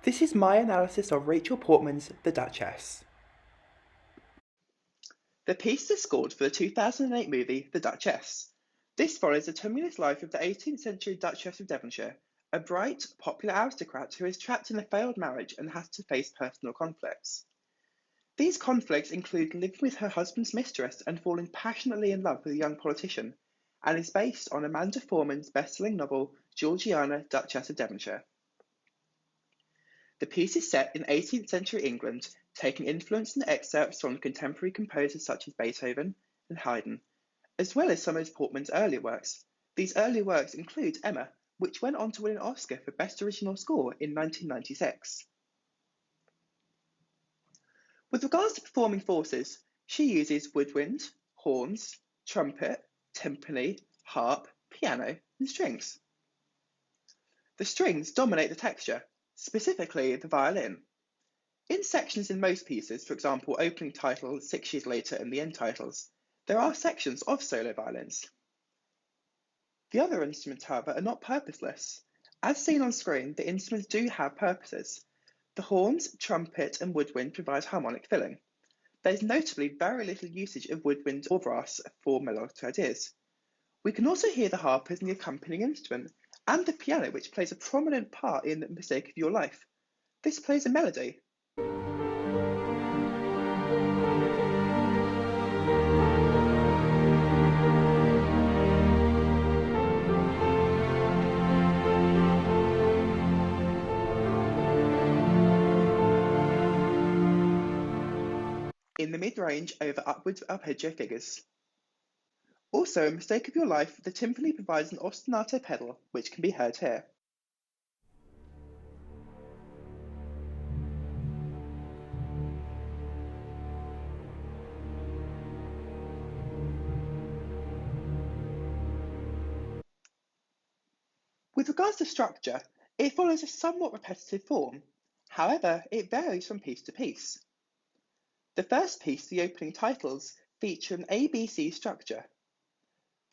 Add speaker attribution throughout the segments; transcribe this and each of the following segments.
Speaker 1: This is my analysis of Rachel Portman's The Duchess. The piece is scored for the 2008 movie The Duchess. This follows the tumultuous life of the 18th century Duchess of Devonshire, a bright, popular aristocrat who is trapped in a failed marriage and has to face personal conflicts. These conflicts include living with her husband's mistress and falling passionately in love with a young politician, and is based on Amanda Foreman's best-selling novel Georgiana, Duchess of Devonshire. The piece is set in 18th century England, taking influence and excerpts from contemporary composers such as Beethoven and Haydn, as well as some of Portman's earlier works. These early works include Emma, which went on to win an Oscar for Best Original Score in 1996. With regards to performing forces, she uses woodwind, horns, trumpet, timpani, harp, piano, and strings. The strings dominate the texture, specifically the violin. In sections in most pieces, for example, opening title, 6 years later, and the end titles, there are sections of solo violins. The other instruments, however, are not purposeless. As seen on screen, the instruments do have purposes. The horns, trumpet, and woodwind provide harmonic filling. There is notably very little usage of woodwind or brass for melodic ideas. We can also hear the harp as the accompanying instrument, and the piano, which plays a prominent part in The Mistake of Your Life. This plays a melody. In the mid-range over upwards arpeggio figures. Also, in Mistake of Your Life, the timpani provides an ostinato pedal, which can be heard here. With regards to structure, it follows a somewhat repetitive form. However, it varies from piece to piece. The first piece, the opening titles, feature an ABC structure.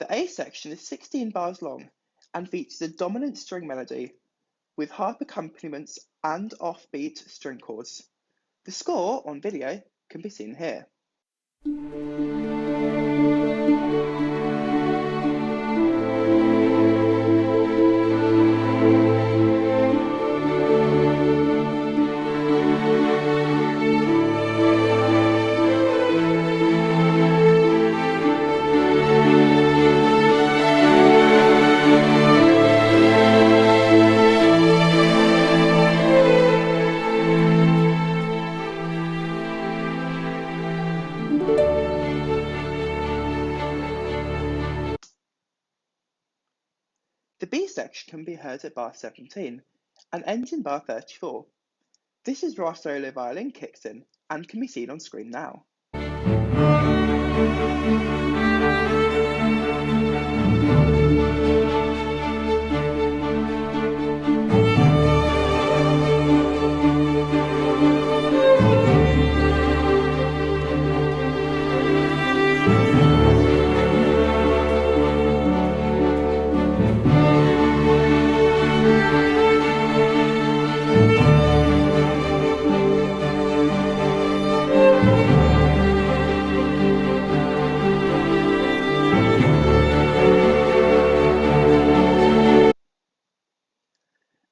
Speaker 1: The A section is 16 bars long and features a dominant string melody with harp accompaniments and offbeat string chords. The score on video can be seen here. The B section can be heard at bar 17 and ends in bar 34. This is where our solo violin kicks in and can be seen on screen now.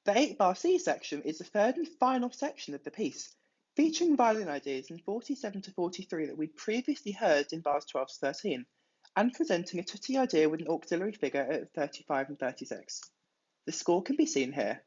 Speaker 1: The 8-bar C section is the third and final section of the piece, featuring violin ideas in 47 to 43 that we'd previously heard in bars 12 to 13, and presenting a tutti idea with an auxiliary figure at 35 and 36. The score can be seen here.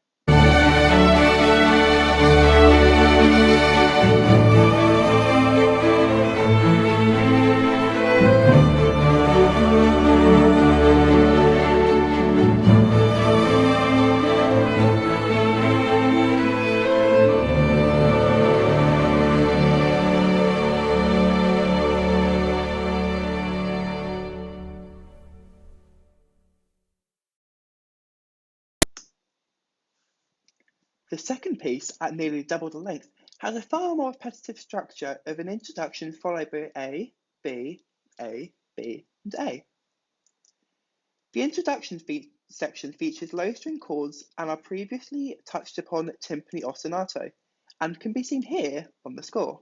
Speaker 1: The second piece, at nearly double the length, has a far more repetitive structure of an introduction followed by A, B, and A. The introduction section features low string chords and our previously touched upon timpani ostinato, and can be seen here on the score.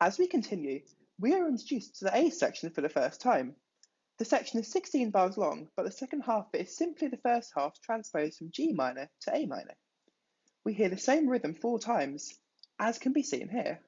Speaker 1: As we continue, we are introduced to the A section for the first time. The section is 16 bars long, but the second half of it is simply the first half transposed from G minor to A minor. We hear the same rhythm 4 times, as can be seen here.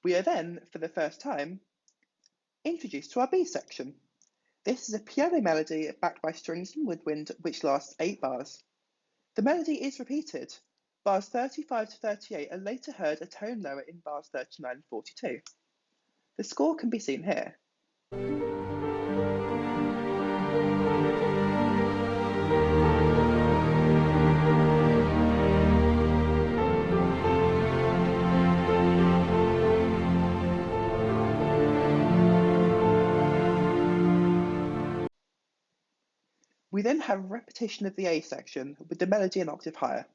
Speaker 1: We are then, for the first time, introduced to our B section. This is a piano melody backed by strings and woodwind which lasts 8 bars. The melody is repeated. Bars 35 to 38 are later heard a tone lower in bars 39 and 42. The score can be seen here. We then have a repetition of the A section with the melody an octave higher.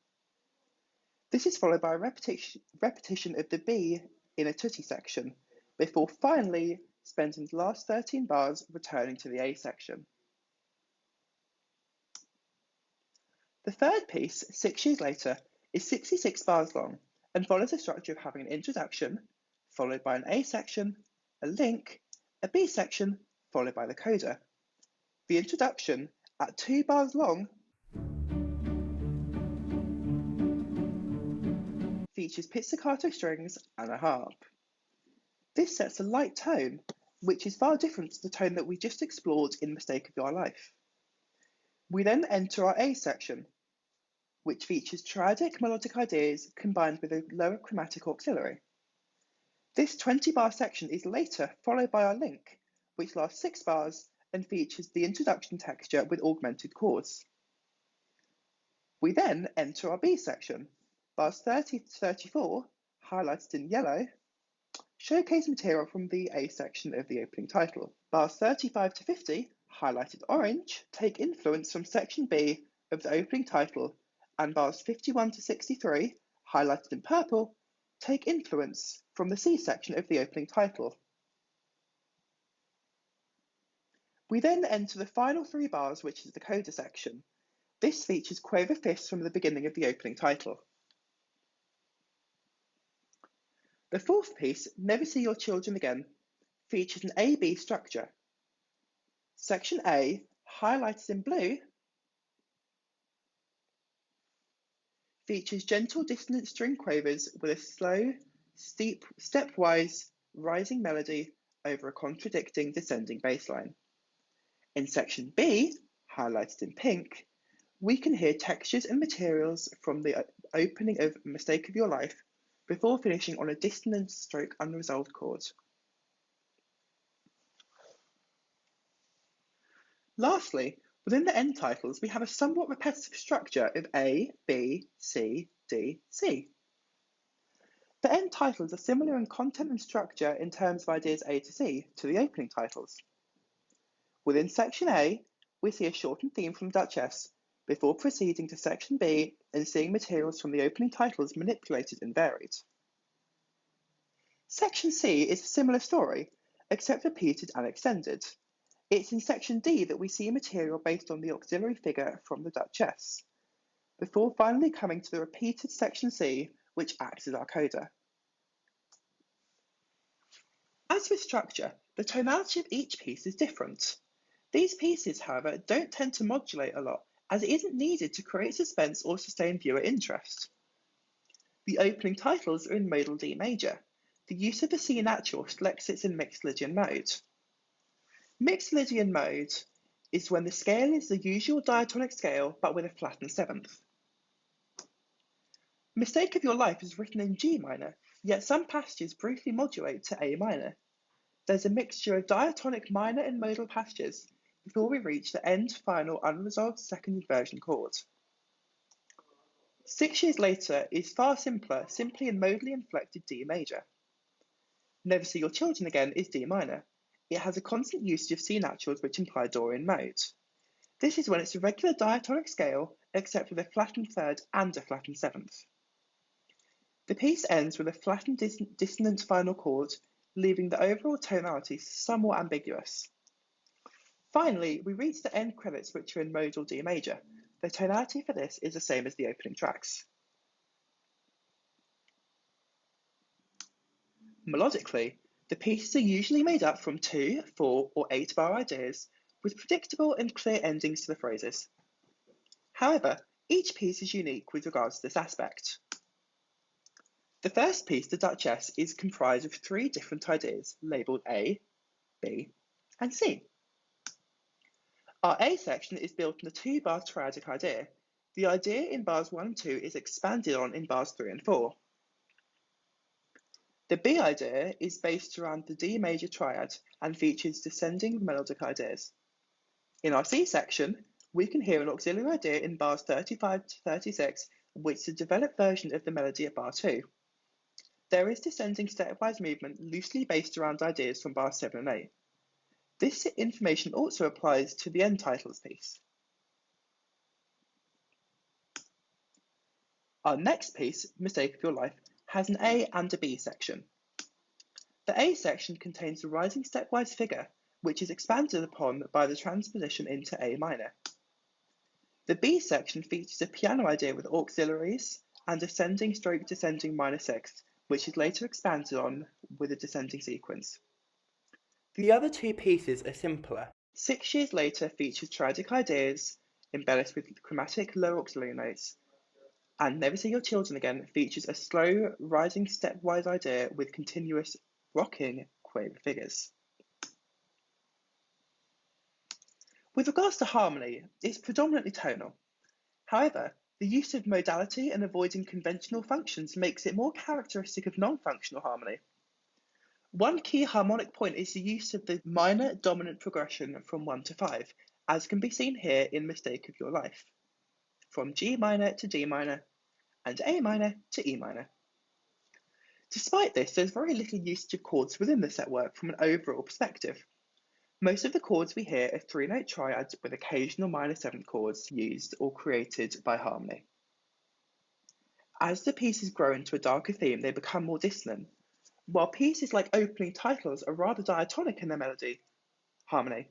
Speaker 1: This is followed by a repetition of the B in a tutti section, before finally spending the last 13 bars returning to the A section. The third piece, 6 years later, is 66 bars long and follows the structure of having an introduction, followed by an A section, a link, a B section, followed by the coda. The introduction, at 2 bars long, features pizzicato strings and a harp. This sets a light tone, which is far different to the tone that we just explored in Mistake of Your Life. We then enter our A section, which features triadic melodic ideas combined with a lower chromatic auxiliary. This 20-bar section is later followed by our link, which lasts 6 bars and features the introduction texture with augmented chords. We then enter our B section. Bars 30 to 34, highlighted in yellow, showcase material from the A section of the opening title. Bars 35 to 50, highlighted orange, take influence from section B of the opening title, and bars 51 to 63, highlighted in purple, take influence from the C section of the opening title. We then enter the final 3 bars, which is the coda section. This features quaver fifths from the beginning of the opening title. The fourth piece, Never See Your Children Again, features an A-B structure. Section A, highlighted in blue, features gentle dissonant string quavers with a slow, steep, stepwise rising melody over a contradicting descending bass line. In section B, highlighted in pink, we can hear textures and materials from the opening of Mistake of Your Life before finishing on a dissonant stroke unresolved chord. Lastly, within the end titles, we have a somewhat repetitive structure of A, B, C, D, C. The end titles are similar in content and structure in terms of ideas A to C to the opening titles. Within Section A, we see a shortened theme from the Duchess, before proceeding to Section B and seeing materials from the opening titles manipulated and varied. Section C is a similar story, except repeated and extended. It's in Section D that we see material based on the auxiliary figure from the Duchess, before finally coming to the repeated Section C, which acts as our coda. As with structure, the tonality of each piece is different. These pieces, however, don't tend to modulate a lot, as it isn't needed to create suspense or sustain viewer interest. The opening titles are in modal D major. The use of the C natural selects it in mixed Lydian mode. Mixed Lydian mode is when the scale is the usual diatonic scale but with a flattened seventh. Mistake of Your Life is written in G minor, yet some passages briefly modulate to A minor. There's a mixture of diatonic minor and modal passages before we reach the end final unresolved second inversion chord. 6 Years Later is far simpler, simply in modally inflected D major. Never See Your Children Again is D minor. It has a constant usage of C naturals which imply Dorian mode. This is when it's a regular diatonic scale, except with a flattened third and a flattened seventh. The piece ends with a flattened dissonant final chord, leaving the overall tonality somewhat ambiguous. Finally, we reach the end credits, which are in modal D major. The tonality for this is the same as the opening tracks. Melodically, the pieces are usually made up from 2, 4, or 8 bar ideas, with predictable and clear endings to the phrases. However, each piece is unique with regards to this aspect. The first piece, the Duchess, is comprised of 3 different ideas, labelled A, B, and C. Our A section is built on the 2-bar triadic idea. The idea in bars 1 and 2 is expanded on in bars 3 and 4. The B idea is based around the D major triad and features descending melodic ideas. In our C section, we can hear an auxiliary idea in bars 35 to 36, which is a developed version of the melody at bar 2. There is descending stepwise movement loosely based around ideas from bars 7 and 8. This information also applies to the end titles piece. Our next piece, Mistake of Your Life, has an A and a B section. The A section contains the rising stepwise figure, which is expanded upon by the transposition into A minor. The B section features a piano idea with auxiliaries and ascending stroke descending minor sixth, which is later expanded on with a descending sequence. The other 2 pieces are simpler. 6 Years Later features triadic ideas embellished with chromatic low auxiliary notes, and Never See Your Children Again features a slow, rising stepwise idea with continuous, rocking quaver figures. With regards to harmony, it's predominantly tonal. However, the use of modality and avoiding conventional functions makes it more characteristic of non-functional harmony. One key harmonic point is the use of the minor dominant progression from 1 to 5, as can be seen here in Mistake of Your Life, from G minor to D minor, and A minor to E minor. Despite this, there's very little usage of chords within the set work from an overall perspective. Most of the chords we hear are 3-note triads with occasional minor 7th chords used or created by harmony. As the pieces grow into a darker theme, they become more dissonant, while pieces like opening titles are rather diatonic in their melody harmony.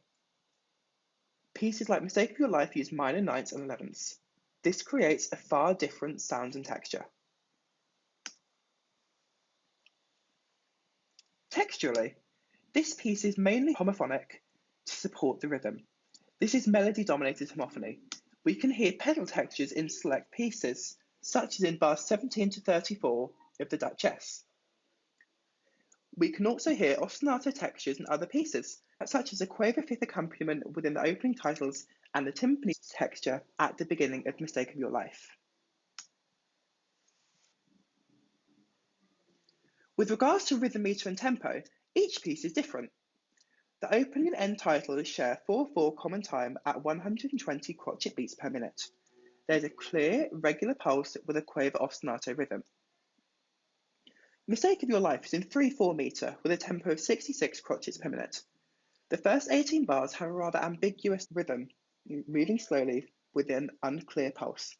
Speaker 1: Pieces like Mistake of Your Life use minor 9ths and 11ths. This creates a far different sound and texture. Texturally, this piece is mainly homophonic to support the rhythm. This is melody-dominated homophony. We can hear pedal textures in select pieces, such as in bars 17 to 34 of the Duchess. We can also hear ostinato textures in other pieces, such as a quaver fifth accompaniment within the opening titles and the timpani texture at the beginning of Mistake of Your Life. With regards to rhythm meter and tempo, each piece is different. The opening and end titles share 4/4 common time at 120 crotchet beats per minute. There is a clear, regular pulse with a quaver ostinato rhythm. Mistake of Your Life is in 3/4 meter with a tempo of 66 crotchets per minute. The first 18 bars have a rather ambiguous rhythm, moving slowly with an unclear pulse.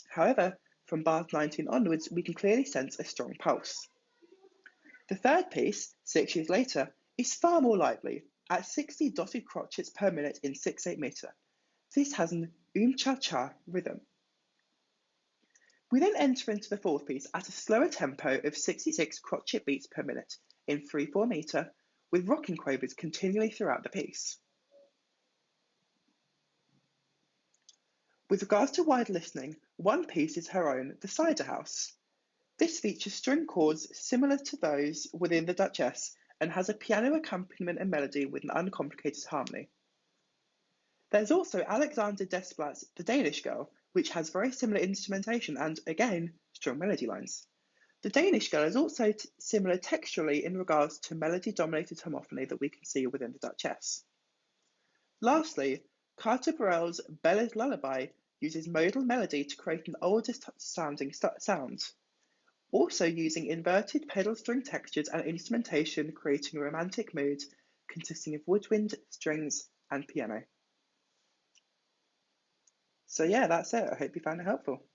Speaker 1: However, from bars 19 onwards, we can clearly sense a strong pulse. The third piece, 6 years later, is far more lively, at 60 dotted crotchets per minute in 6/8 meter. This has an cha-cha rhythm. We then enter into the fourth piece at a slower tempo of 66 crotchet beats per minute in 3/4 meter, with rocking quavers continually throughout the piece. With regards to wide listening, one piece is her own, the Cider House. This features string chords similar to those within the Duchess and has a piano accompaniment and melody with an uncomplicated harmony. There's also Alexander Desplat's The Danish Girl, which has very similar instrumentation and, again, strong melody lines. The Danish Girl is also similar texturally in regards to melody-dominated homophony that we can see within the Duchess. Lastly, Carter Burrell's Bella's Lullaby uses modal melody to create an oldest sounding sound, also using inverted pedal string textures and instrumentation, creating a romantic mood consisting of woodwind, strings, and piano. So yeah, that's it. I hope you found it helpful.